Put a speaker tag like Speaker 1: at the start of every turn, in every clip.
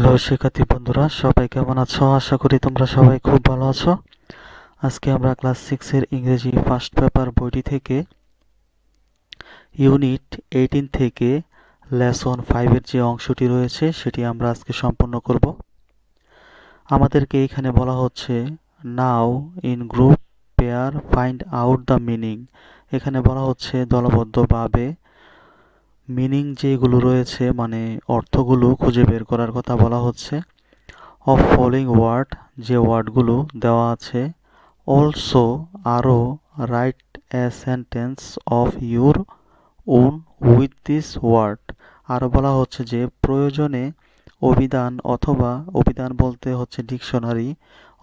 Speaker 1: Hello শিক্ষার্থী বন্ধুরা, সবাই কেমন আছো? আশা করি তোমরা সবাই খুব ভালো আছো। আজকে আমরা ক্লাস 6 এর ইংরেজি ফার্স্ট পেপার বইটি থেকে ইউনিট 18 থেকে লেসন 5 এর যে অংশটি রয়েছে সেটি আমরা আজকে সম্পন্ন করব। আমাদেরকে এখানে বলা হচ্ছে নাও in group pair find out the meaning. এখানে বলা হচ্ছে দলবদ্ধভাবে মিনিং যেগুলো রয়েছে মানে অর্থগুলো খুঁজে বের করার কথা বলা হচ্ছে। অফ ফলোইং ওয়ার্ড, যে ওয়ার্ডগুলো দেওয়া আছে। অলসো, আরও। Write a sentence of your own with this word. আরও বলা হচ্ছে যে প্রয়োজনে অভিধান অথবা অভিধান বলতে হচ্ছে ডিকশনারি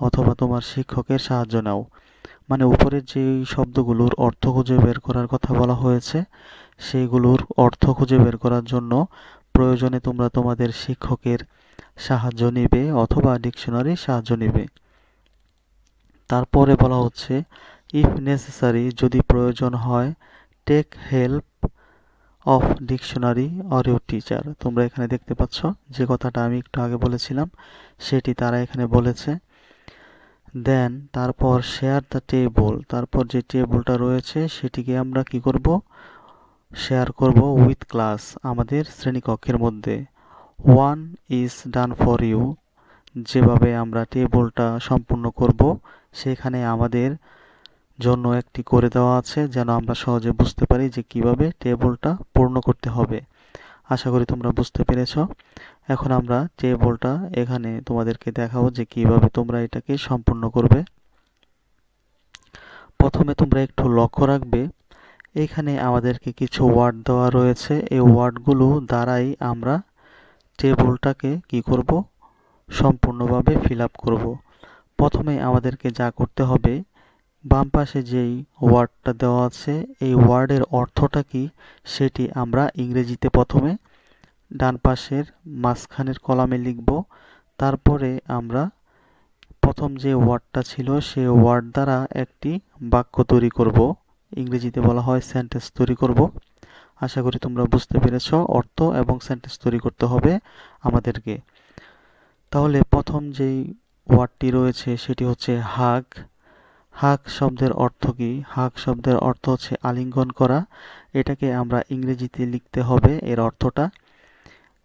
Speaker 1: অথবা তোমার শিক্ষকের সাহায্য নাও। মানে উপরের যে শব্দগুলোর অর্থ খুঁজে বের করার কথা বলা হয়েছে সেইগুলোর অর্থ খুঁজে বের করার জন্য প্রয়োজনে তোমরা তোমাদের শিক্ষকের সাহায্য নিবে অথবা ডিকশনারির সাহায্য নিবে। তারপরে বলা হচ্ছে ইফ নেসেসারি, যদি প্রয়োজন হয়, take help of dictionary or your teacher. তোমরা এখানে দেখতে পাচ্ছ যে কথাটা আমি একটু আগে বলেছিলাম সেটি তারা এখানে বলেছে। দেন তারপর শেয়ার দ্য টেবল, তারপর যে টেবলটা রয়েছে সেটিকে আমরা কি করব, শেয়ার করব উইথ ক্লাস, আমাদের শ্রেণীকক্ষের মধ্যে। One is done for you, যেভাবে আমরা টেবলটা সম্পূর্ণ করব সেখানে আমাদের জন্য একটি করে দেওয়া আছে যেন আমরা সহজে বুঝতে পারি যে কিভাবে টেবলটা পূর্ণ করতে হবে। আশা করি তোমরা বুঝতে পেরেছ। এখন আমরা টেবলটা এখানে তোমাদেরকে দেখাবো যে কিভাবে তোমরা এটাকে সম্পূর্ণ করবে। প্রথমে তোমরা একটু লক্ষ্য রাখবে, এখানে আমাদেরকে কিছু ওয়ার্ড দেওয়া রয়েছে। এই ওয়ার্ডগুলো দ্বারাই আমরা টেবলটাকে কি করব, সম্পূর্ণভাবে ফিল আপ করব। প্রথমে আমাদেরকে যা করতে হবে, বাম পাশে যেই ওয়ার্ডটা দেওয়া আছে এই ওয়ার্ডের অর্থটা কি সেটি আমরা ইংরেজিতে প্রথমে ডান পাশের মাঝখানের কলামে লিখব। তারপরে আমরা প্রথম যে ওয়ার্ডটা ছিল সেই ওয়ার্ড দ্বারা একটি বাক্য তৈরি করব, ইংরেজিতে বলা হয় সেন্টেন্স তৈরি করব। আশা করি তোমরা বুঝতে পেরেছ, অর্থ এবং সেন্টেন্স তৈরি করতে হবে আমাদেরকে। তাহলে প্রথম যেই ওয়ার্ডটি রয়েছে সেটি হচ্ছে হাগ। হাগ শব্দের অর্থ কি? হাগ শব্দের অর্থ হচ্ছে আলিঙ্গন করা। এটাকে আমরা ইংরেজিতে লিখতে হবে এর অর্থটা।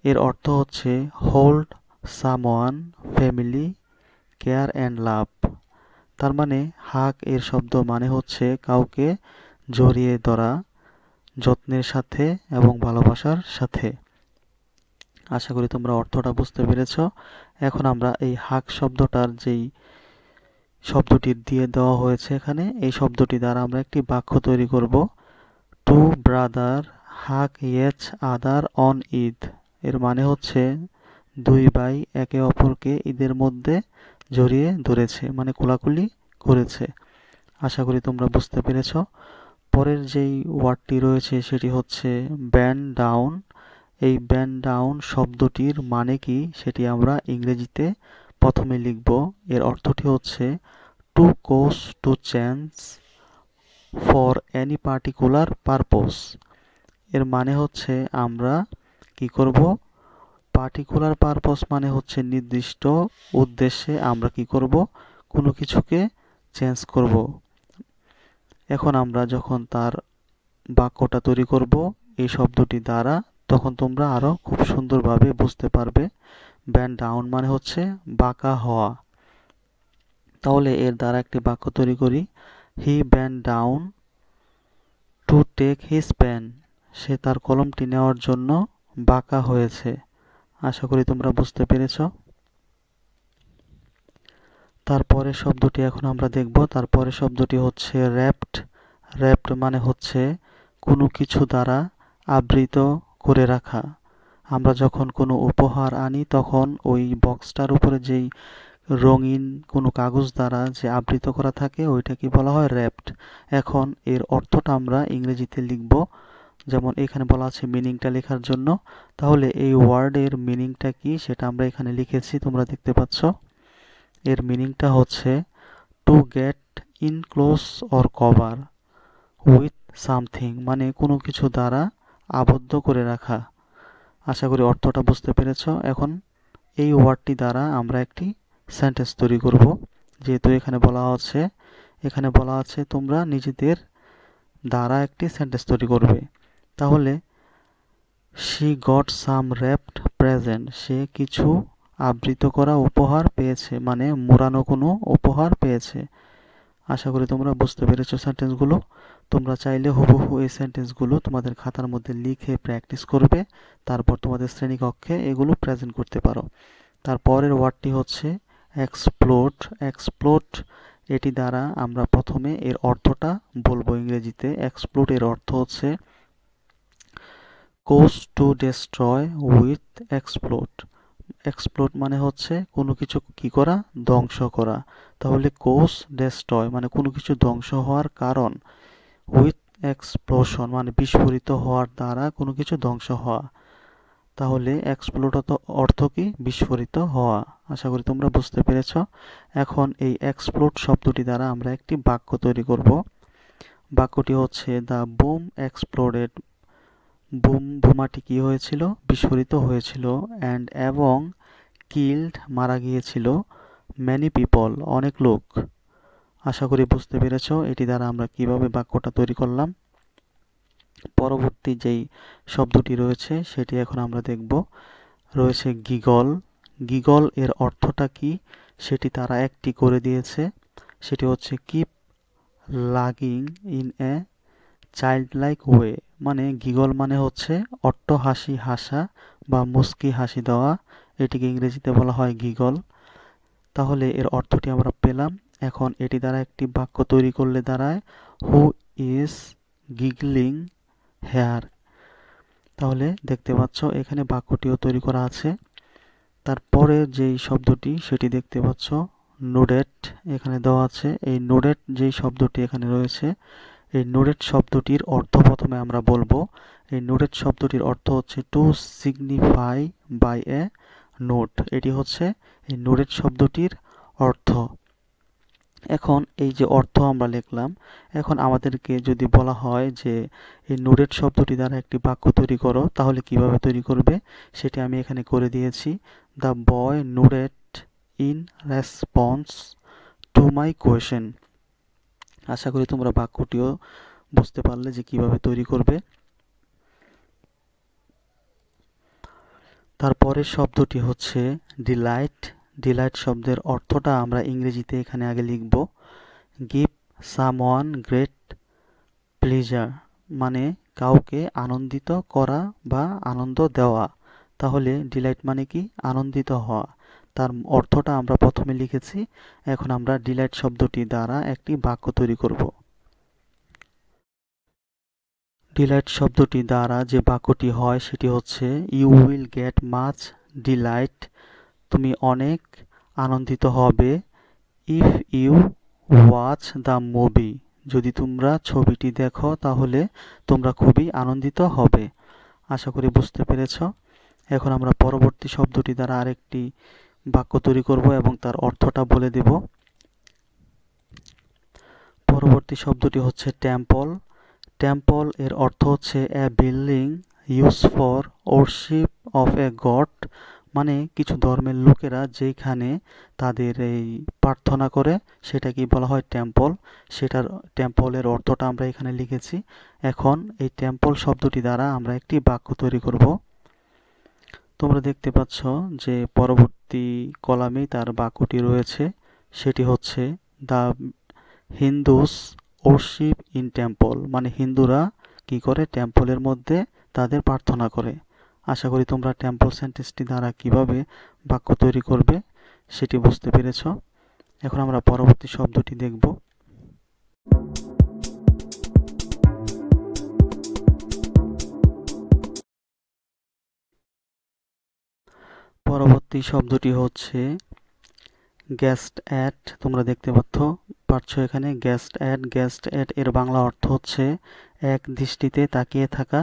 Speaker 1: এর অর্থ হচ্ছে hold someone, family, care and love. তার মানে হাগ এর শব্দ মানে হচ্ছে কাউকে জড়িয়ে ধরা যত্নের সাথে এবং ভালোবাসার সাথে। আশা করি তোমরা অর্থটা বুঝতে পেরেছ। এখন আমরা এই হাগ শব্দটার যেই শব্দটি দিয়ে দেওয়া হয়েছে এখানে, এই শব্দটি দ্বারা আমরা একটি বাক্য তৈরি করব। Two brother hug each other on Eid. এর মানে হচ্ছে দুই ভাই একে অপরকে ঈদের মধ্যে জড়িয়ে ধরেছে, মানে কোলাকুলি করেছে। আশা করি তোমরা বুঝতে পেরেছ। পরের যেই ওয়ার্ডটি রয়েছে সেটি হচ্ছে ব্যান্ড ডাউন। এই ব্যান্ড ডাউন শব্দটির মানে কি সেটি আমরা ইংরেজিতে প্রথমে লিখব। এর অর্থটি হচ্ছে to cause to change for any particular purpose. এর মানে হচ্ছে আমরা কি করব, পার্টিকুলার পারপোজ মানে হচ্ছে নির্দিষ্ট উদ্দেশ্যে আমরা কি করব, কোনো কিছুকে চেঞ্জ করব। এখন আমরা যখন তার বাক্যটা তৈরি করব এই শব্দটি দ্বারা, তখন তোমরা আরো খুব সুন্দরভাবে বুঝতে পারবে। ব্যান্ড ডাউন মানে হচ্ছে বাঁকা হওয়া। তাহলে এর দ্বারা একটি বাক্য তৈরি করি। He bend down to take his pen. সে তার কলমটি নেওয়ার জন্য বাঁকা হয়েছে। আশা করি তোমরা বুঝতে পেরেছ। তারপরে শব্দটি এখন আমরা দেখব। তারপরে শব্দটি হচ্ছে র্যাপড। র্যাপড মানে হচ্ছে কোনো কিছু দ্বারা আবৃত করে রাখা। আমরা যখন কোনো উপহার আনি তখন ওই বক্সটার উপরে যেই রঙিন কোনো কাগজ দ্বারা যে আবৃত করা থাকে ওইটাকে বলা হয় র্যাপড। এখন এর অর্থটা আমরা ইংরেজিতে লিখব, যেমন এখানে বলা আছে মিনিংটা লেখার জন্য। তাহলে এই ওয়ার্ডের মিনিংটা কি সেটা আমরা এখানে লিখেছি, তোমরা দেখতে পাচ্ছ। এর মিনিংটা হচ্ছে to get in close or cover with something, মানে কোনো কিছু দ্বারা আবদ্ধ করে রাখা। আশা করি অর্থটা বুঝতে পেরেছ। এখন এই ওয়ার্ডটি দ্বারা আমরা একটি সেন্টেন্স তৈরি করব। যেহেতু এখানে বলা আছে তোমরা নিজেদের দ্বারা একটি সেন্টেন্স তৈরি করবে। তাহলে she got some wrapped present, সে কিছু আবৃত করা উপহার পেয়েছে, মানে মোড়ানো কোনো উপহার পেয়েছে। আশা করি তোমরা বুঝতে পেরেছো সেন্টেন্সগুলো। তোমরা চাইলে হুবহু এই সেন্টেন্সগুলো তোমাদের খাতার মধ্যে লিখে প্র্যাকটিস করবে, তারপর তোমাদের শ্রেণীকক্ষে এগুলো প্রেজেন্ট করতে পারো। তারপরের ওয়ার্ডটি হচ্ছে এক্সপ্লোড। এক্সপ্লোড এটি দ্বারা আমরা প্রথমে এর অর্থটা বলবো ইংরেজিতে। এক্সপ্লোড এর অর্থ হচ্ছে cause to destroy with explode. Explode মানে হচ্ছে কোনো কিছু কি করা, ধ্বংস করা। তাহলে কোজ ডেস্ট্রয় মানে কোনো কিছু ধ্বংস হওয়ার কারণ, উইথ এক্সপ্লোশন মানে বিস্ফোরিত হওয়ার দ্বারা কোনো কিছু ধ্বংস হওয়া। তাহলে এক্সপ্লোড অর্থ কি, বিস্ফোরিত হওয়া। আশা করি তোমরা বুঝতে পেরেছ। এখন এই এক্সপ্লোড শব্দটি দ্বারা আমরা একটি বাক্য তৈরি করব। বাক্যটি হচ্ছে দ্য বুম এক্সপ্লোডেড। বোমাটি কি হয়েছিল, বিস্ফোরিত হয়েছিল। এবং কিল্ড মারা গিয়েছিল, ম্যানি পিপল অনেক লোক। আশা করি বুঝতে পেরেছ এটি দ্বারা আমরা কিভাবে বাক্যটা তৈরি করলাম। পরবর্তী যেই শব্দটি রয়েছে সেটি এখন আমরা দেখব। রয়েছে গিগল। গিগল এর অর্থটা কি সেটি তারা একটি করে দিয়েছে। সেটি হচ্ছে কিপ লাগিং in a child like way. মানে গিগল মানে হচ্ছে অট্ট হাসি হাসা বা মুস্কি হাসি দেওয়া, এটিকে ইংরেজিতে বলা হয় গিগল। তাহলে এর অর্থটি আমরা পেলাম। এখন এটি দ্বারা একটি বাক্য তৈরি করলে দাঁড়ায় হু ইজ গিগলিং হেয়ার। তাহলে দেখতে পাচ্ছ এখানে বাক্যটিও তৈরি করা আছে। তারপরে যেই শব্দটি সেটি দেখতে পাচ্ছ নোডেড এখানে দেওয়া আছে। এই নোডেড যেই শব্দটি এখানে রয়েছে, এই নোডেড শব্দটির অর্থ প্রথমে আমরা বলবো। এই নোডেড শব্দটির অর্থ হচ্ছে to signify by a note. এটি হচ্ছে এই নোডেড শব্দটির অর্থ। এখন এই যে অর্থ আমরা লিখলাম, এখন আমাদেরকে যদি বলা হয় যে এই নোডেড শব্দটি দ্বারা একটি বাক্য তৈরি করো, তাহলে কিভাবে তৈরি করবে সেটি আমি এখানে করে দিয়েছি। The boy nodded in response to my question. আশা করি তোমরা বাক্যটিও বুঝতে পারলে যে কিভাবে তৈরি করবে। তারপরের শব্দটি হচ্ছে ডিলাইট। ডিলাইট শব্দের অর্থটা আমরা ইংরেজিতে এখানে আগে লিখব। গিভ সামওয়ান গ্রেট প্লেজার মানে কাউকে আনন্দিত করা বা আনন্দ দেওয়া। তাহলে ডিলাইট মানে কি, আনন্দিত হওয়া। তার অর্থটা আমরা প্রথমে লিখেছি। এখন আমরা ডিলাইট শব্দটি দ্বারা একটি বাক্য তৈরি করব। ডিলাইট শব্দটি দ্বারা যে বাক্যটি হয় সেটি হচ্ছে you will get much delight. তুমি অনেক আনন্দিত হবে। If you watch the movie, যদি তোমরা ছবিটি দেখো তাহলে তোমরা খুবই আনন্দিত হবে। আশা করি বুঝতে পেরেছ। এখন আমরা পরবর্তী শব্দটি দ্বারা আরেকটি বাক্য তৈরি করব এবং তার অর্থটা বলে দেব। পরবর্তী শব্দটি হচ্ছে টেম্পল। টেম্পল এর অর্থ হচ্ছে a building use for worship of a god. মানে কিছু ধর্মের লোকেরা যেখানে তাদের এই প্রার্থনা করে সেটাকে বলা হয় টেম্পল। সেটার টেম্পলের অর্থটা আমরা এখানে লিখেছি। এখন এই টেম্পল শব্দটি দ্বারা আমরা একটি বাক্য তৈরি করব। তোমরা দেখতে পাচ্ছ যে পরবর্তী কলামেই তার বাক্যটি রয়েছে। সেটি হচ্ছে the Hindus worship in temple. মানে হিন্দুরা কি করে, টেম্পলের মধ্যে তাদের প্রার্থনা করে। আশা করি তোমরা টেম্পল সেন্টেন্সটি দ্বারা কিভাবে বাক্য তৈরি করবে সেটি বুঝতে পেরেছ। এখন আমরা পরবর্তী শব্দটি দেখব। পরবর্তী শব্দটি হচ্ছে গেস্ট অ্যাট। তোমরা দেখতে পাচ্ছ এখানে গেস্ট অ্যাট। গেস্ট অ্যাট এর বাংলা অর্থ হচ্ছে এক দৃষ্টিতে তাকিয়ে থাকা।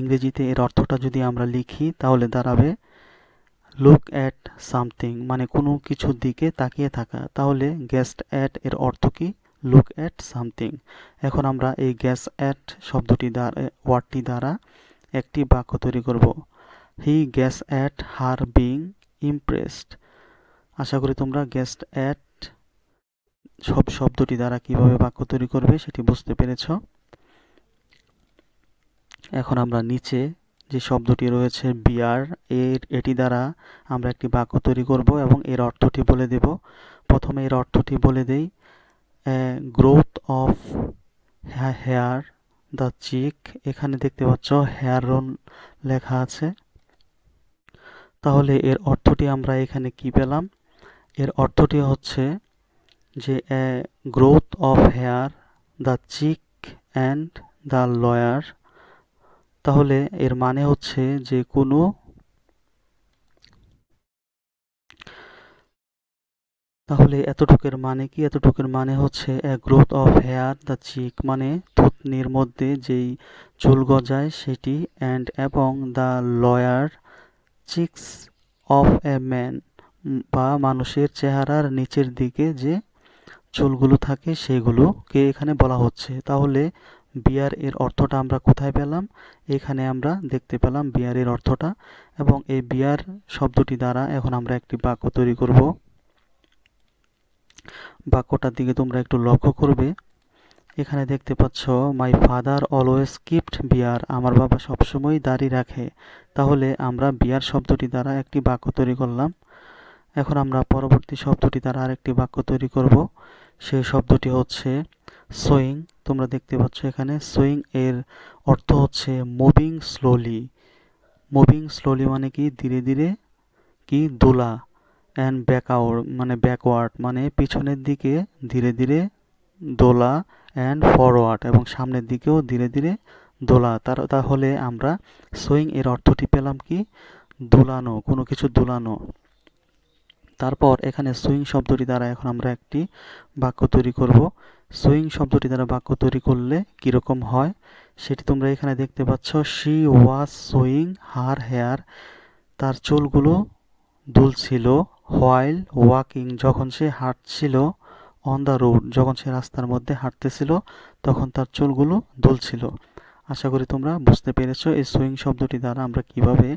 Speaker 1: ইংরেজিতে এর অর্থটা যদি আমরা লিখি তাহলে দাঁড়াবে লুক অ্যাট সামথিং, মানে কোনো কিছুর দিকে তাকিয়ে থাকা। তাহলে গেস্ট অ্যাট এর অর্থ কি, লুক অ্যাট সামথিং। এখন আমরা এই গেস্ট অ্যাট শব্দটি দ্বারা ওয়ার্ডটি দ্বারা একটি বাক্য তৈরি করব। He gazed at her being impressed. আশা করি তোমরা গেস্ট অ্যাট সব শব্দটি দ্বারা কিভাবে বাক্য তৈরি করবে সেটি বুঝতে পেরেছ। এখন আমরা নিচে যে শব্দটি রয়েছে বিয়ার, এটি দ্বারা আমরা একটি বাক্য তৈরি করব এবং এর অর্থটি বলে দেব। প্রথমে এর অর্থটি বলে দেই। গ্রোথ অফ হেয়ার দ্য চিক, এখানে দেখতে পাচ্ছ হেয়ার রন লেখা আছে। তাহলে এর অর্থটি আমরা এখানে কি পেলাম? এর অর্থটি হচ্ছে যে growth of hair the cheek and the lawyer. তাহলে এর মানে হচ্ছে যে কোনো তাহলে এতটুকুর মানে কি? এতটুকুর মানে হচ্ছে গ্রোথ অফ হেয়ার দ্য চিক, মানে থুতনির মধ্যে যেই চুল গজায় সেটি, অ্যান্ড এবং the lawyer Cheeks of a man, বা মানুষের চেহারার নিচের দিকে যে চুলগুলো থাকে সেগুলোকে এখানে বলা হচ্ছে। তাহলে বিয়ার এর অর্থটা আমরা কোথায় পেলাম? এখানে আমরা দেখতে পেলাম বিয়ার এর অর্থটা, এবং এই বিয়ার শব্দটি দ্বারা এখন আমরা একটি বাক্য তৈরি করব। বাক্যটার দিকে তোমরা একটু লক্ষ্য করবে। এখানে দেখতে পাচ্ছ মাই ফাদার অলওয়েজ কিপড বিয়ার, আমার বাবা সবসময় দাড়ি রাখে। তাহলে আমরা বিয়ার শব্দটি দ্বারা একটি বাক্য তৈরি করলাম। এখন আমরা পরবর্তী শব্দটি দ্বারা আরেকটি বাক্য তৈরি করব। সেই শব্দটি হচ্ছে সোয়িং। তোমরা দেখতে পাচ্ছ এখানে সোয়িং এর অর্থ হচ্ছে মুভিং স্লোলি। মুভিং স্লোলি মানে কি? ধীরে ধীরে কি দোলা। অ্যান্ড ব্যাকওয়ার্ড মানে পিছনের দিকে ধীরে ধীরে দোলা, অ্যান্ড ফরওয়ার্ড এবং সামনের দিকেও ধীরে ধীরে দোলা। তাহলে আমরা সোয়িং এর অর্থটি পেলাম কি? দোলানো, কোনো কিছু দোলানো। তারপর এখানে সুইং শব্দটি দ্বারা এখন আমরা একটি বাক্য তৈরি করব। সুইং শব্দটি দ্বারা বাক্য তৈরি করলে কীরকম হয় সেটি তোমরা এখানে দেখতে পাচ্ছ। She was swing her hair, তার চুলগুলো দুলছিল। হোয়াইল ওয়াকিং, যখন সে হাঁটছিল। অন দ্য রোড, যখন সে রাস্তার মধ্যে হাঁটতেছিল তখন তার চুলগুলো দুলছিল। আশা করি তোমরা বুঝতে পেরেছো এই সুইং শব্দটি দ্বারা আমরা কিভাবে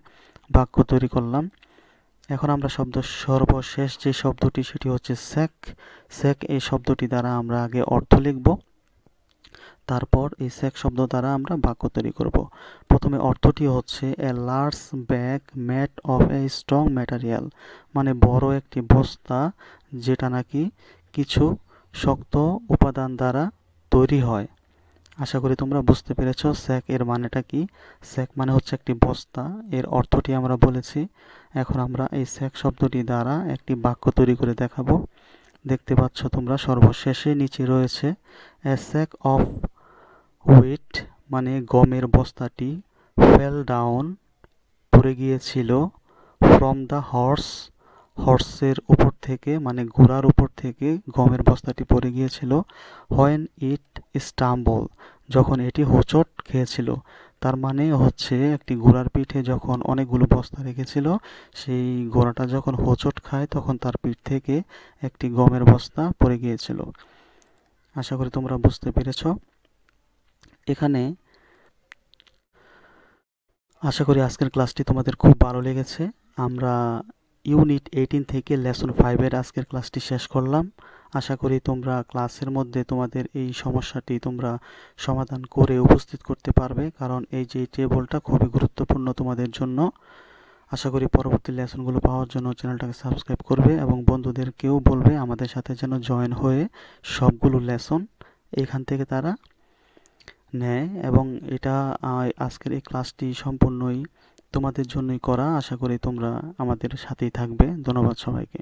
Speaker 1: বাক্য তৈরি করলাম। এখন আমরা সর্বশেষ যে শব্দটি সেটি হচ্ছে স্যাক। স্যাক এই শব্দটি দ্বারা আমরা আগে অর্থ লিখব, তারপর এই স্যাক শব্দ দ্বারা আমরা বাক্য তৈরি করব। প্রথমে অর্থটি হচ্ছে a large bag made of a strong material, মানে বড় একটি বস্তা যেটা নাকি কিছু শক্ত উপাদান দ্বারা তৈরি হয়। আশা করি তোমরা বুঝতে পেরেছ স্যাক এর মানেটা কি। স্যাক মানে হচ্ছে একটি বস্তা, এর অর্থটি আমরা বলেছি। এখন আমরা এই স্যাক শব্দটি দ্বারা একটি বাক্য তৈরি করে দেখাবো। দেখতে পাচ্ছ তোমরা সর্বশেষে নিচে রয়েছে এ স্যাক অফ হুইট, মানে গমের বস্তাটি ফেল ডাউন, পড়ে গিয়েছিল। ফ্রম দ্য হর্স, হর্সের উপর থেকে মানে ঘোড়ার উপর থেকে গমের বস্তাটি পড়ে গিয়েছিল। হোয়েন ইট স্টাম্বল, যখন এটি হোঁচট খেয়েছিল। তার মানে হচ্ছে একটি ঘোড়ার পিঠে যখন অনেকগুলো বস্তা রেখেছিল, সেই ঘোড়াটা যখন হোঁচট খায় তখন তার পিঠ থেকে একটি গমের বস্তা পড়ে গিয়েছিল। আশা করি তোমরা বুঝতে পেরেছ। এখানে আশা করি আজকের ক্লাসটি তোমাদের খুব ভালো লেগেছে। আমরা ইউনিট 18 থেকে লেসন 5-এর আজকের ক্লাসটি শেষ করলাম। আশা করি তোমরা ক্লাসের মধ্যে তোমাদের এই সমস্যাটি তোমরা সমাধান করে উপস্থিত করতে পারবে, কারণ এই যে টেবলটা খুবই গুরুত্বপূর্ণ তোমাদের জন্য। আশা করি পরবর্তী লেসনগুলো পাওয়ার জন্য চ্যানেলটাকে সাবস্ক্রাইব করবে এবং বন্ধুদেরকেও বলবে আমাদের সাথে যেন জয়েন হয়ে সবগুলো লেসন এখান থেকে তারা নেয়। এবং এটা আজকের এই ক্লাসটি সম্পূর্ণই তোমাদের জন্যই করা। আশা করি তোমরা আমাদের সাথেই থাকবে। ধন্যবাদ সবাইকে।